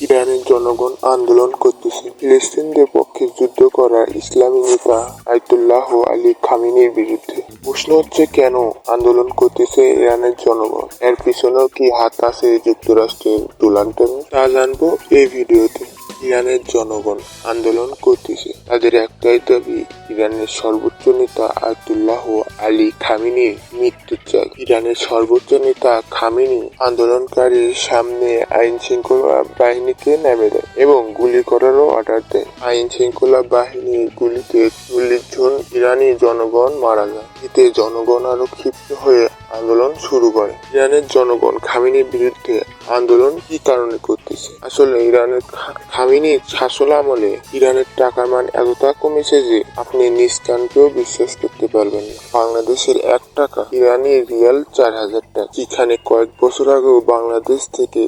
ইরানের জনগণ আন্দোলন করতেছে ফিলিস্তিনিদের পক্ষে যুদ্ধ করা ইসলামী নেতা আয়াতুল্লাহ আলী খামেনির বিরুদ্ধে। প্রশ্ন হচ্ছে, কেন আন্দোলন করতেছে ইরানের জনগণ? এর পিছনেও কি হাত আছে যুক্তরাষ্ট্রের ডোনাল্ড ট্রাম্প? তা জানবো এই ভিডিওতে। ইরানের জনগণ আন্দোলন করতেছে, তাদের একটাই দাবি, ইরানের সর্বোচ্চ নেতা আয়াতুল্লাহ আলী খামেনির মৃত্যু চাই। ইরানের সর্বোচ্চ নেতা খামেনি আন্দোলনকারীর সামনে আইন শৃঙ্খলা বাহিনীকে নেমে দেয় এবং গুলি করারও অর্ডার দেয়। আইন শৃঙ্খলা বাহিনীর গুলিতে 40 জন ইরানি জনগণ মারা যায়। এতে জনগণ আরো ক্ষিপ্ত হয়ে আন্দোলন শুরু করে। ইরানের জনগণ খামেনির বিরুদ্ধে আন্দোলন কি কারণে করতেছে? আসলে ইরানের খামেনির শাসন আমলে ইরানের টাকার মান এতটা কমেছে যে আপনি নিজ কানকেও বিশ্বাস করতে পারবেন না। বাংলাদেশের 1 টাকা ইরানি রিয়াল 4000 টাকা, যেখানে কয়েক বছর আগেও বাংলাদেশ থেকে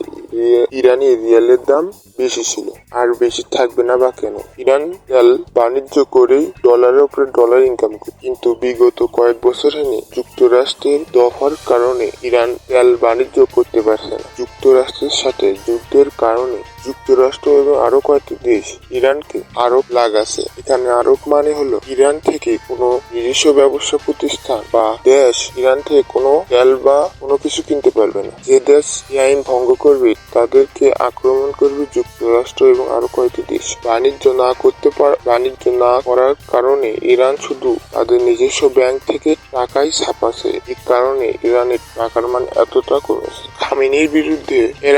ইরানি রিয়ালের দাম বেশি ছিল, আর বেশি থাকবে না বা কেন? ইরান রিয়াল বাণিজ্য করেই ডলারের উপরে ডলার ইনকাম করে, কিন্তু বিগত কয়েক বছর এনে যুক্তরাষ্ট্রের দফার কারণে ইরান রিয়াল বাণিজ্য করতে পারছে না। যুক্তরাষ্ট্রের সাথে যুদ্ধের কারণে যুক্তরাষ্ট্র এবং আরো কয়েকটি দেশ ইরানকে আরোপ লাগাছে। এখানে আরোপ মানে হলো ইরান থেকে কোনো নিজস্ব ব্যবসা প্রতিষ্ঠান বা দেশ ইরান থেকে কোনো তেল বা কোনো কিছু কিনতে পারবে না। যে দেশ এই আইন ভঙ্গ করবে তাদেরকে আক্রমণ করবে যুক্তরাষ্ট্র এবং আরো কয়েকটি দেশ। বাণিজ্য না করার কারণে ইরান শুধু তাদের নিজস্ব ব্যাংক থেকে টাকাই ছাপাচ্ছে। এই কারণে ইরানের টাকার মান এতটা কমেছে। খামেনির বিরুদ্ধে এর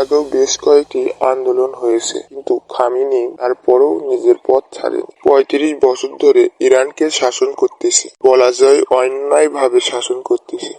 আগেও বেশ কয়েকটি আন্দোলন হয়েছে, কিন্তু খামেনি তারপরেও নিজের পথ ছাড়েনি। 35 বছর ধরে ইরানকে শাসন করতেছে, বলা যায় অন্যায়ভাবে শাসন করতেছে।